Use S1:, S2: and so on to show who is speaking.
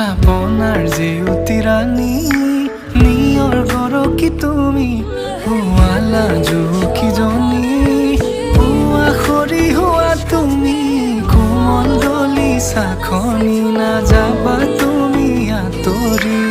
S1: আপোনাৰ জেউতি ৰাণী নিয়ৰ গৰকি তুমি শুৱালা জুকিজনী পুৱা সৰি হোৱা তুমি কোমল দলি চাখনি নাযাবা তুমি আঁতৰি